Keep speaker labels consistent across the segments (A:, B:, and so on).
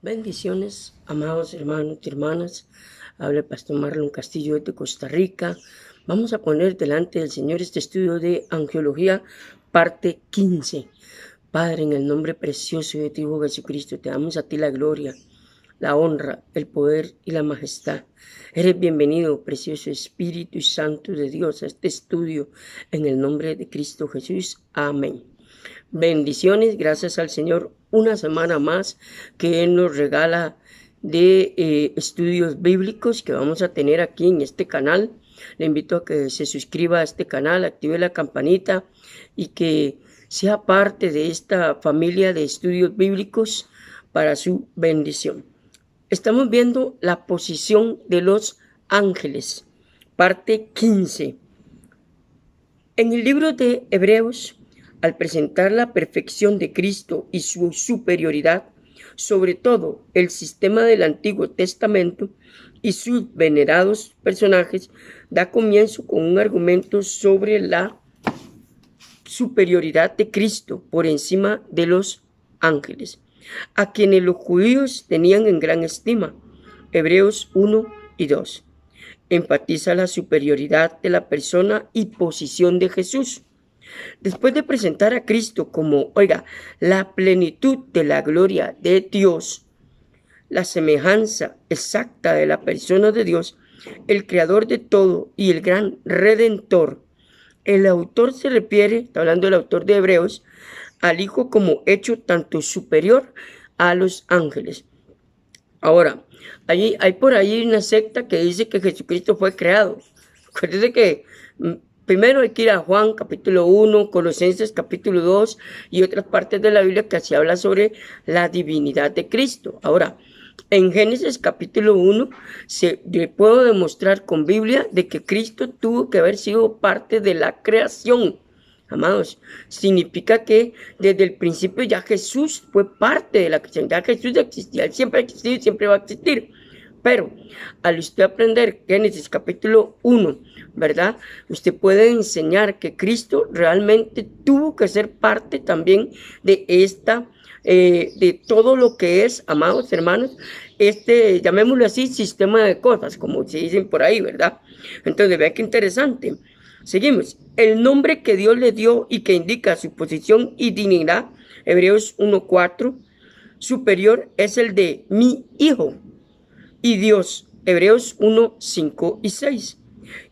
A: Bendiciones, amados hermanos y hermanas. Habla el pastor Marlon Castillo de Costa Rica. Vamos a poner delante del Señor este estudio de Angiología, parte 15. Padre, en el nombre precioso de tu Hijo Jesucristo, te damos a ti la gloria, la honra, el poder y la majestad. Eres bienvenido, precioso Espíritu Santo de Dios, a este estudio en el nombre de Cristo Jesús. Amén. Bendiciones, gracias al Señor, una semana más que Él nos regala de estudios bíblicos que vamos a tener aquí en este canal. Le invito a que se suscriba a este canal, active la campanita y que sea parte de esta familia de estudios bíblicos para su bendición. Estamos viendo la posición de los ángeles, parte 15. En el libro de Hebreos, al presentar la perfección de Cristo y su superioridad, sobre todo el sistema del Antiguo Testamento y sus venerados personajes, da comienzo con un argumento sobre la superioridad de Cristo por encima de los ángeles, a quienes los judíos tenían en gran estima. Hebreos 1 y 2. Enfatiza la superioridad de la persona y posición de Jesús. Después de presentar a Cristo como, la plenitud de la gloria de Dios, la semejanza exacta de la persona de Dios, el creador de todo y el gran redentor, el autor se refiere, está hablando el autor de Hebreos, al Hijo como hecho tanto superior a los ángeles. Ahora, hay por ahí una secta que dice que Jesucristo fue creado. Acuérdense que primero hay que ir a Juan capítulo 1, Colosenses capítulo 2 y otras partes de la Biblia que se habla sobre la divinidad de Cristo. Ahora, en Génesis capítulo 1 le puedo demostrar con Biblia de que Cristo tuvo que haber sido parte de la creación. Amados, significa que desde el principio ya Jesús fue parte de la creación, ya Jesús ya existía, Él siempre ha existido y siempre va a existir. Pero al usted aprender Génesis capítulo 1, ¿verdad? Usted puede enseñar que Cristo realmente tuvo que ser parte también de de todo lo que es, amados hermanos, llamémoslo así, sistema de cosas, como se dicen por ahí, ¿verdad? Entonces, vean qué interesante. Seguimos. El nombre que Dios le dio y que indica su posición y dignidad, Hebreos 1:4, superior es el de mi Hijo y Dios, Hebreos 1:5 y 6.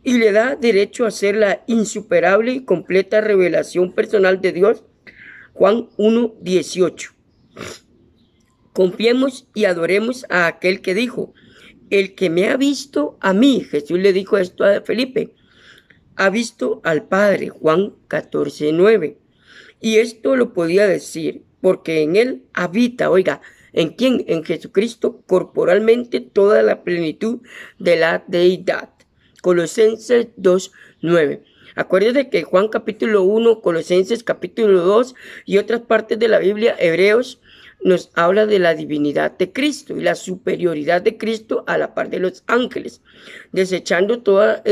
A: Y le da derecho a ser la insuperable y completa revelación personal de Dios, Juan 1:18. Confiemos y adoremos a aquel que dijo, el que me ha visto a mí, Jesús le dijo esto a Felipe, ha visto al Padre, Juan 14:9. Y esto lo podía decir porque en él habita, ¿en quién? En Jesucristo, corporalmente toda la plenitud de la deidad. Colosenses 2:9. Acuérdense que Juan capítulo 1, Colosenses capítulo 2 y otras partes de la Biblia, Hebreos, nos habla de la divinidad de Cristo y la superioridad de Cristo a la par de los ángeles, desechando toda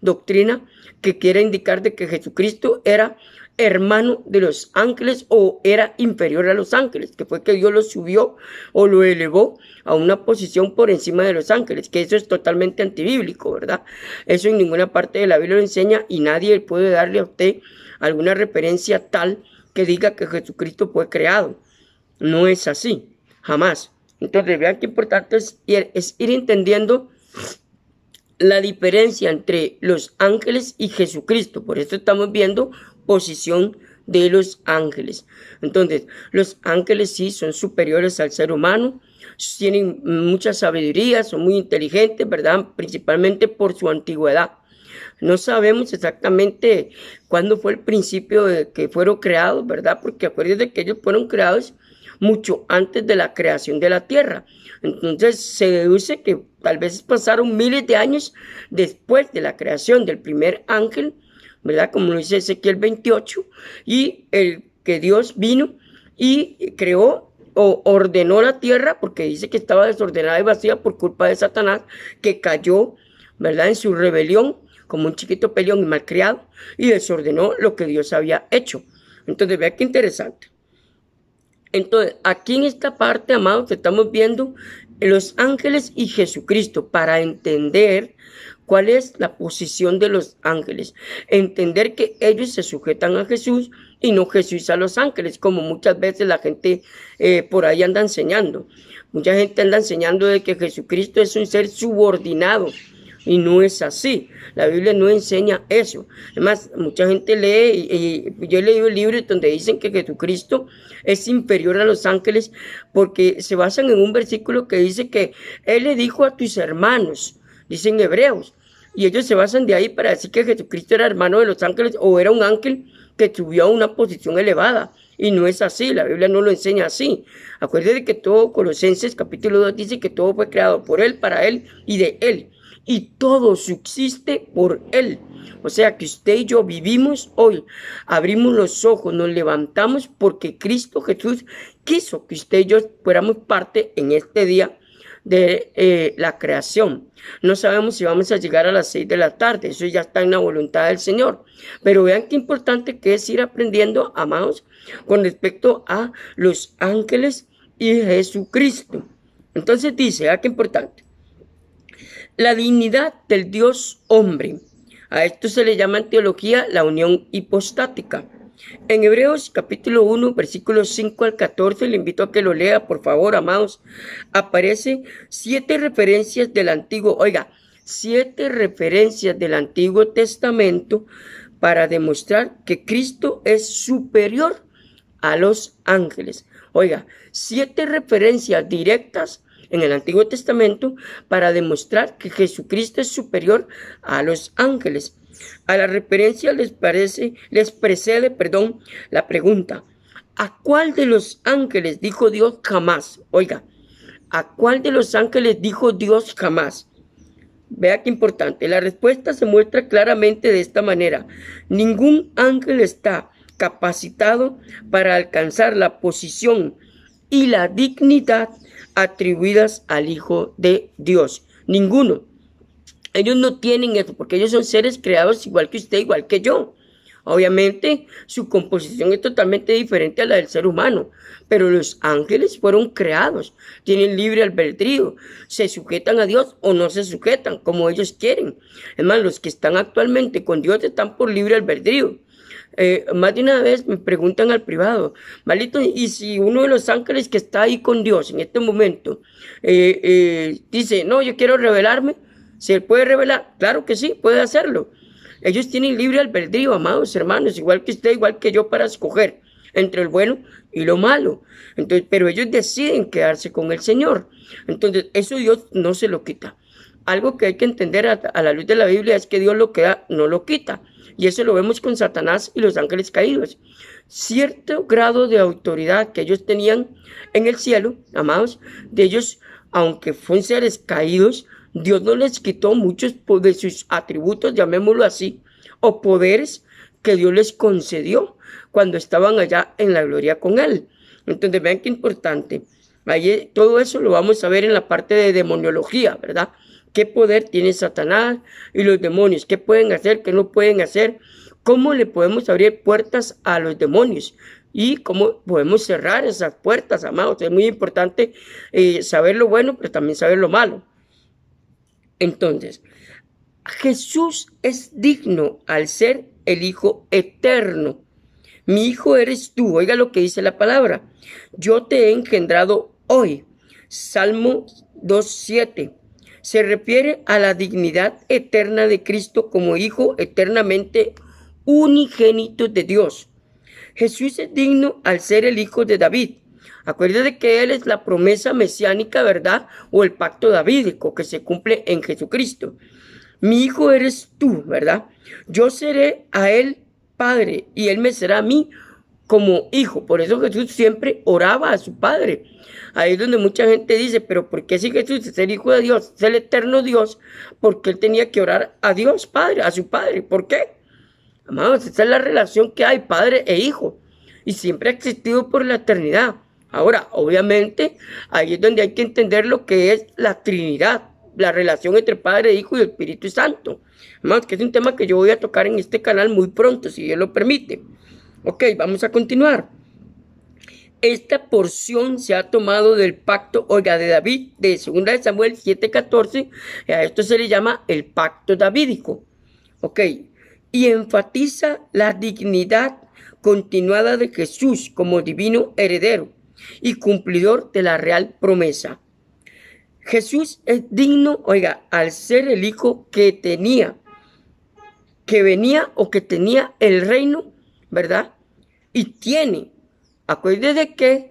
A: doctrina que quiera indicar de que Jesucristo era hermano de los ángeles o era inferior a los ángeles, que fue que Dios lo subió o lo elevó a una posición por encima de los ángeles, que eso es totalmente antibíblico, ¿verdad? Eso en ninguna parte de la Biblia lo enseña y nadie puede darle a usted alguna referencia tal que diga que Jesucristo fue creado. No es así, jamás. Entonces, vean qué importante es ir entendiendo la diferencia entre los ángeles y Jesucristo. Por eso estamos viendo posición de los ángeles. Entonces, los ángeles sí son superiores al ser humano, tienen mucha sabiduría, son muy inteligentes, ¿verdad? Principalmente por su antigüedad. No sabemos exactamente cuándo fue el principio de que fueron creados, ¿verdad? Porque acuérdense que ellos fueron creados mucho antes de la creación de la tierra. Entonces se deduce que tal vez pasaron miles de años después de la creación del primer ángel, ¿verdad? Como lo dice Ezequiel 28, y el que Dios vino y creó o ordenó la tierra, porque dice que estaba desordenada y vacía por culpa de Satanás, que cayó, ¿verdad? En su rebelión, como un chiquito peleón y malcriado, y desordenó lo que Dios había hecho. Entonces, vea qué interesante. Entonces, aquí en esta parte, amados, estamos viendo los ángeles y Jesucristo para entender cuál es la posición de los ángeles. Entender que ellos se sujetan a Jesús y no Jesús a los ángeles, como muchas veces la gente por ahí anda enseñando. Mucha gente anda enseñando de que Jesucristo es un ser subordinado. Y no es así. La Biblia no enseña eso. Además, mucha gente lee, y yo he leído libros donde dicen que Jesucristo es inferior a los ángeles porque se basan en un versículo que dice que Él le dijo a tus hermanos, dicen hebreos, y ellos se basan de ahí para decir que Jesucristo era hermano de los ángeles o era un ángel que subió a una posición elevada. Y no es así, la Biblia no lo enseña así. Acuérdate que todo, Colosenses capítulo 2 dice que todo fue creado por Él, para Él y de Él. Y todo subsiste por Él. O sea que usted y yo vivimos hoy, abrimos los ojos, nos levantamos porque Cristo Jesús quiso que usted y yo fuéramos parte en este día de la creación. No sabemos si vamos a llegar a las 6 de la tarde, eso ya está en la voluntad del Señor. Pero vean qué importante que es ir aprendiendo, amados, con respecto a los ángeles y Jesucristo. Entonces dice, qué importante. La dignidad del Dios hombre. A esto se le llama en teología la unión hipostática. En Hebreos capítulo 1, versículos 5 al 14, le invito a que lo lea, por favor, amados. Aparece 7 referencias del Antiguo, 7 referencias del Antiguo Testamento para demostrar que Cristo es superior a los ángeles. 7 referencias directas en el Antiguo Testamento para demostrar que Jesucristo es superior a los ángeles. A la referencia les precede la pregunta: ¿a cuál de los ángeles dijo Dios jamás? ¿A cuál de los ángeles dijo Dios jamás? Vea qué importante. La respuesta se muestra claramente de esta manera: ningún ángel está capacitado para alcanzar la posición y la dignidad atribuidas al Hijo de Dios. Ninguno. Ellos no tienen eso porque ellos son seres creados igual que usted, igual que yo. Obviamente su composición es totalmente diferente a la del ser humano, pero los ángeles fueron creados, tienen libre albedrío, se sujetan a Dios o no se sujetan como ellos quieren. Es más, los que están actualmente con Dios están por libre albedrío. Más de una vez me preguntan al privado, Malito, y si uno de los ángeles que está ahí con Dios en este momento dice, no, yo quiero revelarme, ¿se puede revelar? Claro que sí, puede hacerlo. Ellos tienen libre albedrío, amados hermanos, igual que usted, igual que yo, para escoger entre el bueno y lo malo. Entonces, pero ellos deciden quedarse con el Señor. Entonces, eso Dios no se lo quita. Algo que hay que entender a la luz de la Biblia es que Dios lo que da, no lo quita. Y eso lo vemos con Satanás y los ángeles caídos. Cierto grado de autoridad que ellos tenían en el cielo, amados, de ellos, aunque fueron seres caídos, Dios no les quitó muchos de sus atributos, llamémoslo así, o poderes que Dios les concedió cuando estaban allá en la gloria con Él. Entonces, vean qué importante. Ahí, todo eso lo vamos a ver en la parte de demoniología, ¿verdad? ¿Qué poder tiene Satanás y los demonios? ¿Qué pueden hacer? ¿Qué no pueden hacer? ¿Cómo le podemos abrir puertas a los demonios? Y cómo podemos cerrar esas puertas, amados. Es muy importante saber lo bueno, pero también saber lo malo. Entonces, Jesús es digno al ser el Hijo eterno. Mi hijo eres tú. Oiga lo que dice la palabra. Yo te he engendrado hoy. Salmo 2:7. Se refiere a la dignidad eterna de Cristo como Hijo eternamente unigénito de Dios. Jesús es digno al ser el Hijo de David. Acuérdate que Él es la promesa mesiánica, ¿verdad? O el pacto davídico que se cumple en Jesucristo. Mi hijo eres tú, ¿verdad? Yo seré a Él Padre y Él me será a mí como hijo. Por eso Jesús siempre oraba a su Padre. Ahí es donde mucha gente dice, pero ¿por qué si Jesús es el Hijo de Dios, es el eterno Dios? Porque Él tenía que orar a Dios Padre, a su Padre. ¿Por qué? Amados, esa es la relación que hay, Padre e Hijo. Y siempre ha existido por la eternidad. Ahora, obviamente, ahí es donde hay que entender lo que es la Trinidad, la relación entre Padre, Hijo y Espíritu Santo. Además, que es un tema que yo voy a tocar en este canal muy pronto, si Dios lo permite. Ok, vamos a continuar. Esta porción se ha tomado del pacto, oiga, de David, de 2 de Samuel 7:14, a esto se le llama el pacto davídico, ¿ok? Y enfatiza la dignidad continuada de Jesús como divino heredero y cumplidor de la real promesa. Jesús es digno, oiga, al ser el hijo que tenía, que venía o que tenía el reino, ¿verdad? Y tiene. Acuérdese que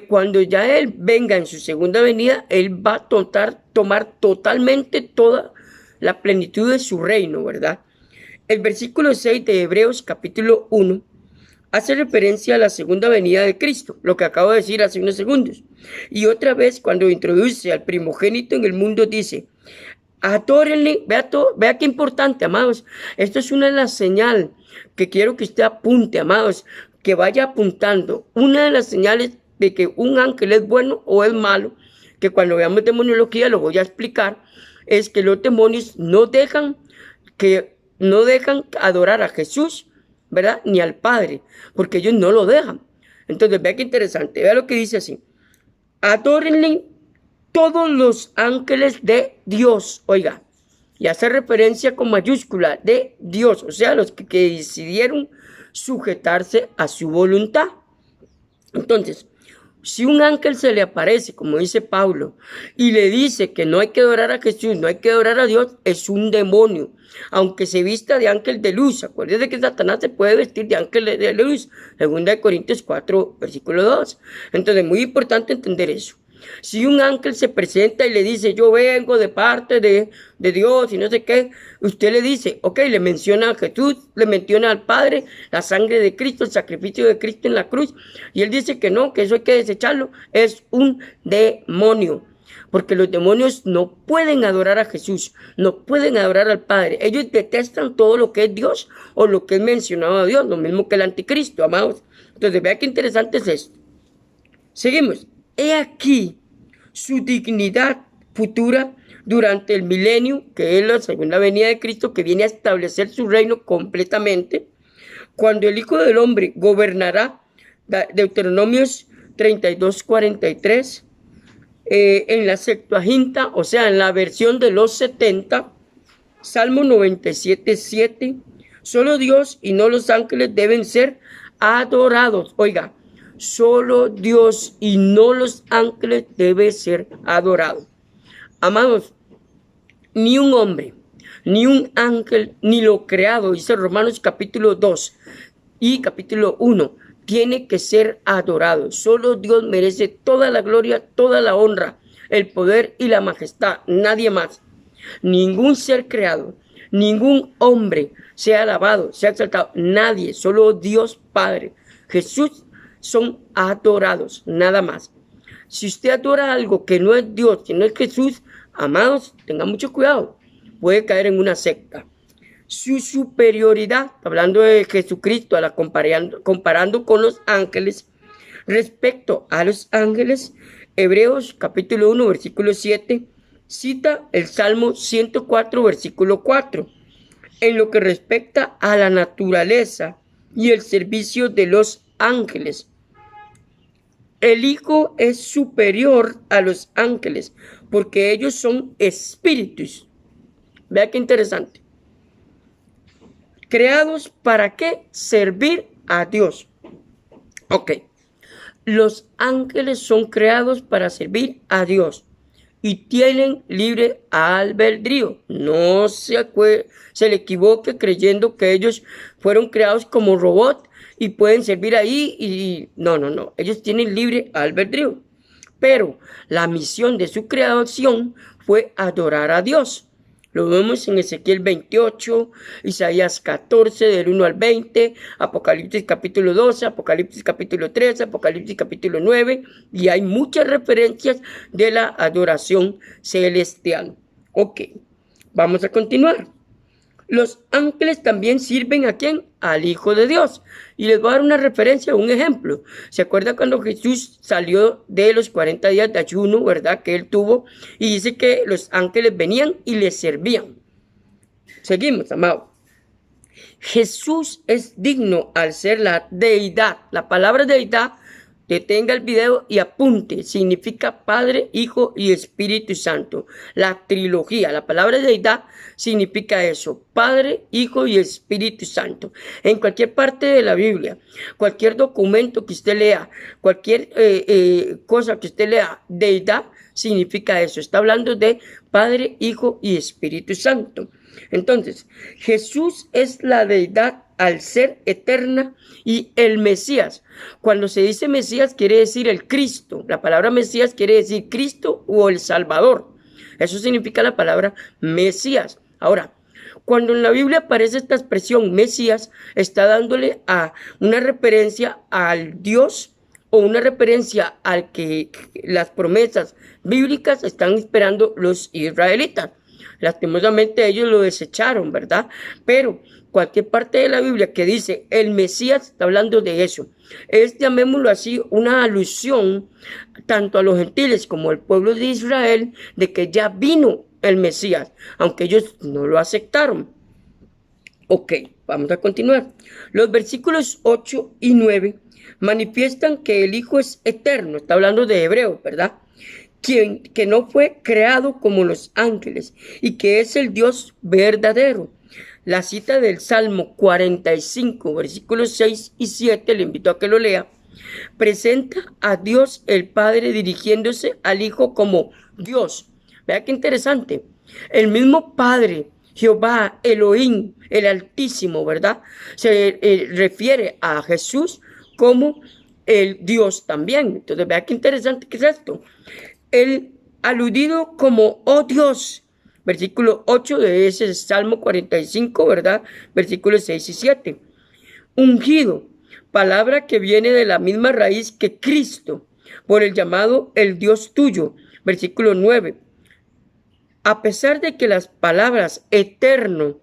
A: cuando ya Él venga en su segunda venida, Él va a tomar totalmente toda la plenitud de su reino, ¿verdad? El versículo 6 de Hebreos capítulo 1 hace referencia a la segunda venida de Cristo, lo que acabo de decir hace unos segundos. Y otra vez cuando introduce al primogénito en el mundo dice, adórenle, vea qué importante, amados. Esto es una de las señales que quiero que usted apunte, amados, que vaya apuntando. Una de las señales de que un ángel es bueno o es malo, que cuando veamos demoniología lo voy a explicar, es que los demonios no dejan adorar a Jesús, ¿verdad? Ni al Padre, porque ellos no lo dejan. Entonces, vea qué interesante, vea lo que dice así. Adórenle todos los ángeles de Dios, oiga, y hace referencia con mayúscula de Dios, o sea, los que decidieron sujetarse a su voluntad. Entonces, si un ángel se le aparece, como dice Pablo, y le dice que no hay que adorar a Jesús, no hay que adorar a Dios, es un demonio, aunque se vista de ángel de luz. Acuérdense que Satanás se puede vestir de ángel de luz, 2 Corintios 4, versículo 2. Entonces, muy importante entender eso. Si un ángel se presenta y le dice, yo vengo de parte de Dios y no sé qué, usted le dice, ok, le menciona a Jesús, le menciona al Padre, la sangre de Cristo, el sacrificio de Cristo en la cruz, y él dice que no, que eso hay que desecharlo, es un demonio. Porque los demonios no pueden adorar a Jesús, no pueden adorar al Padre. Ellos detestan todo lo que es Dios o lo que es mencionado a Dios, lo mismo que el anticristo, amados. Entonces, vea qué interesante es esto. Seguimos. He aquí su dignidad futura durante el milenio, que es la segunda venida de Cristo, que viene a establecer su reino completamente, cuando el Hijo del Hombre gobernará, Deuteronomios 32:43, en la Septuaginta, o sea, en la versión de los 70, Salmo 97:7, solo Dios y no los ángeles deben ser adorados. Oiga, solo Dios y no los ángeles debe ser adorado. Amados, ni un hombre, ni un ángel, ni lo creado, dice Romanos capítulo 2 y capítulo 1, tiene que ser adorado. Solo Dios merece toda la gloria, toda la honra, el poder y la majestad, nadie más. Ningún ser creado, ningún hombre sea alabado, sea exaltado, nadie, solo Dios Padre, Jesús, son adorados, nada más. Si usted adora algo que no es Dios, que no es Jesús, amados, tengan mucho cuidado, puede caer en una secta. Su superioridad, hablando de Jesucristo, comparando con los ángeles, respecto a los ángeles, Hebreos capítulo 1, versículo 7, cita el Salmo 104, versículo 4, en lo que respecta a la naturaleza y el servicio de los ángeles. El Hijo es superior a los ángeles porque ellos son espíritus. Vea qué interesante. ¿Creados para qué? Servir a Dios. Ok. Los ángeles son creados para servir a Dios y tienen libre albedrío. No se le equivoque creyendo que ellos fueron creados como robots y pueden servir ahí y no. Ellos tienen libre albedrío. Pero la misión de su creación fue adorar a Dios. Lo vemos en Ezequiel 28, Isaías 14, del 1 al 20, Apocalipsis capítulo 12, Apocalipsis capítulo 13, Apocalipsis capítulo 9, y hay muchas referencias de la adoración celestial. Ok, vamos a continuar. Los ángeles también sirven ¿a quién? Al Hijo de Dios. Y les voy a dar una referencia, un ejemplo. ¿Se acuerda cuando Jesús salió de los 40 días de ayuno, verdad, que él tuvo? Y dice que los ángeles venían y le servían. Seguimos, amado. Jesús es digno al ser la deidad. La palabra deidad detenga el video y apunte. Significa Padre, Hijo y Espíritu Santo. La trilogía, la palabra deidad significa eso. Padre, Hijo y Espíritu Santo. En cualquier parte de la Biblia, cualquier documento que usted lea, cualquier cosa que usted lea, deidad significa eso. Está hablando de Padre, Hijo y Espíritu Santo. Entonces, Jesús es la deidad al ser eterna y el Mesías. Cuando se dice Mesías quiere decir el Cristo. La palabra Mesías quiere decir Cristo o el Salvador. Eso significa la palabra Mesías. Ahora, cuando en la Biblia aparece esta expresión Mesías, está dándole a una referencia al Dios o una referencia al que las promesas bíblicas están esperando los israelitas. Lastimosamente ellos lo desecharon, ¿verdad? Pero cualquier parte de la Biblia que dice el Mesías está hablando de eso. Es, llamémoslo así, una alusión tanto a los gentiles como al pueblo de Israel de que ya vino el Mesías, aunque ellos no lo aceptaron. Ok, vamos a continuar. Los versículos 8 y 9 manifiestan que el Hijo es eterno. Está hablando de Hebreo, ¿verdad? Que no fue creado como los ángeles y que es el Dios verdadero. La cita del Salmo 45, versículos 6 y 7, le invito a que lo lea, presenta a Dios el Padre dirigiéndose al Hijo como Dios. Vea qué interesante. El mismo Padre, Jehová, Elohim, el Altísimo, ¿verdad? Se refiere a Jesús como el Dios también. Entonces, vea qué interesante que es esto. El aludido como, oh Dios, versículo 8 de ese Salmo 45, ¿verdad? Versículos 6 y 7. Ungido, palabra que viene de la misma raíz que Cristo, por el llamado el Dios tuyo, versículo 9. A pesar de que las palabras eterno,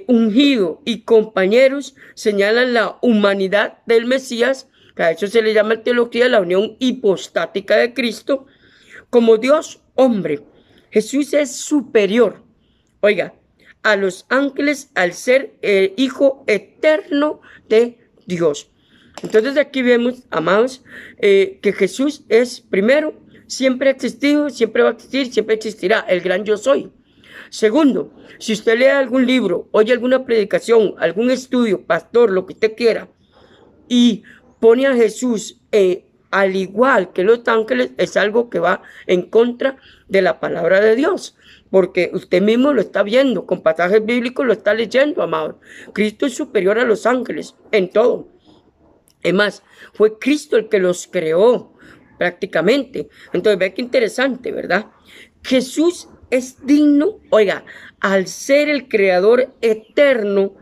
A: ungido y compañeros señalan la humanidad del Mesías, a eso se le llama en teología la unión hipostática de Cristo, como Dios hombre. Jesús es superior, oiga, a los ángeles al ser el Hijo eterno de Dios. Entonces aquí vemos, amados, que Jesús es primero, siempre ha existido, siempre va a existir, siempre existirá, el gran yo soy. Segundo, si usted lee algún libro, oye alguna predicación, algún estudio, pastor, lo que usted quiera, y pone a Jesús al igual que los ángeles, es algo que va en contra de la palabra de Dios, porque usted mismo lo está viendo, con pasajes bíblicos lo está leyendo, amado. Cristo es superior a los ángeles en todo. Es más, fue Cristo el que los creó prácticamente. Entonces, ve qué interesante, ¿verdad? Jesús es digno, oiga, al ser el creador eterno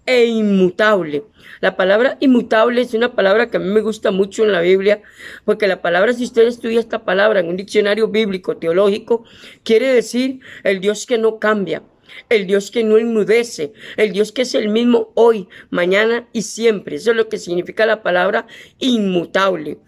A: e inmutable. La palabra inmutable es una palabra que a mí me gusta mucho en la Biblia, porque la palabra, si usted estudia esta palabra en un diccionario bíblico, teológico, quiere decir el Dios que no cambia, el Dios que no enmudece, el Dios que es el mismo hoy, mañana y siempre. Eso es lo que significa la palabra inmutable.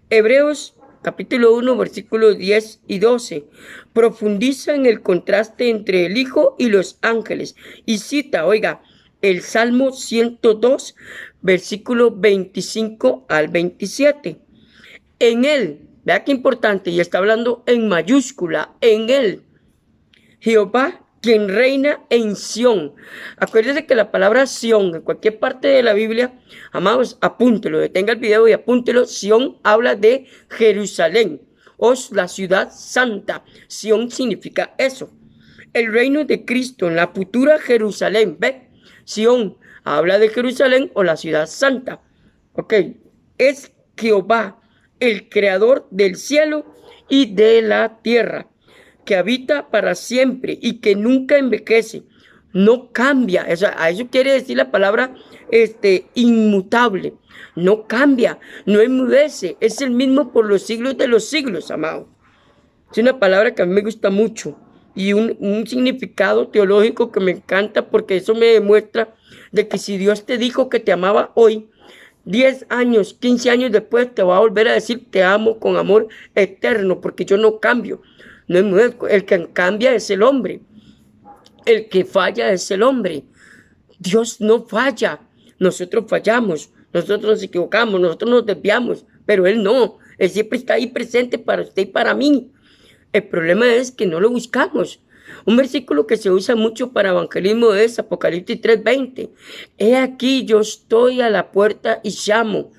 A: Hebreos capítulo 1, versículos 10 y 12, profundiza en el contraste entre el Hijo y los ángeles y cita, oiga, el Salmo 102, versículo 25 al 27. En él, vea qué importante, y está hablando en mayúscula, en él, Jehová, quien reina en Sión. Acuérdese que la palabra Sión, en cualquier parte de la Biblia, amados, apúntelo, detenga el video y apúntelo. Sión habla de Jerusalén, o la ciudad santa. Sión significa eso. El reino de Cristo en la futura Jerusalén, ¿ve? Sión habla de Jerusalén o la ciudad santa. Ok, es Jehová, el creador del cielo y de la tierra, que habita para siempre y que nunca envejece, no cambia. A eso quiere decir la palabra inmutable. No cambia, no enmudece, es el mismo por los siglos de los siglos, amado. Es una palabra que a mí me gusta mucho y un significado teológico que me encanta, porque eso me demuestra de que si Dios te dijo que te amaba hoy, 10 años, 15 años después te va a volver a decir te amo con amor eterno, porque yo no cambio. No es mujer, el que cambia es el hombre. El que falla es el hombre. Dios no falla, nosotros fallamos. nosotros nos equivocamos, nosotros nos desviamos, pero Él no. Él siempre está ahí presente para usted y para mí. El problema es que no lo buscamos. Un versículo que se usa mucho para evangelismo es Apocalipsis 3:20. He aquí, yo estoy a la puerta y llamo.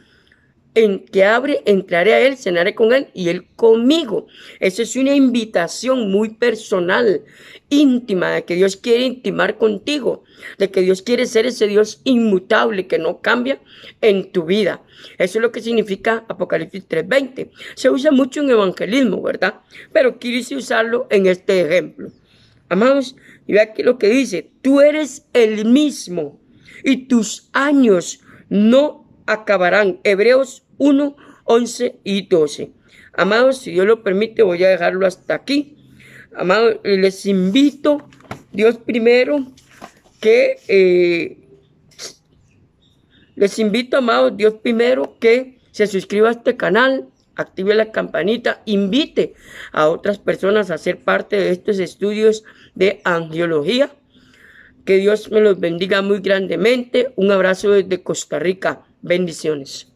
A: En que abre, entraré a él, cenaré con él y él conmigo. Eso es una invitación muy personal, íntima, de que Dios quiere intimar contigo, de que Dios quiere ser ese Dios inmutable que no cambia en tu vida. Eso es lo que significa Apocalipsis 3:20. Se usa mucho en evangelismo, ¿verdad? Pero quise usarlo en este ejemplo. Amados, y vea aquí lo que dice: tú eres el mismo y tus años no acabarán. Hebreos 1, 11 y 12. Amados, si Dios lo permite, voy a dejarlo hasta aquí. Amados, les invito, Dios primero, les invito, amados, Dios primero, que se suscriba a este canal, active la campanita, invite a otras personas a ser parte de estos estudios de angiología. Que Dios me los bendiga muy grandemente. Un abrazo desde Costa Rica. Bendiciones.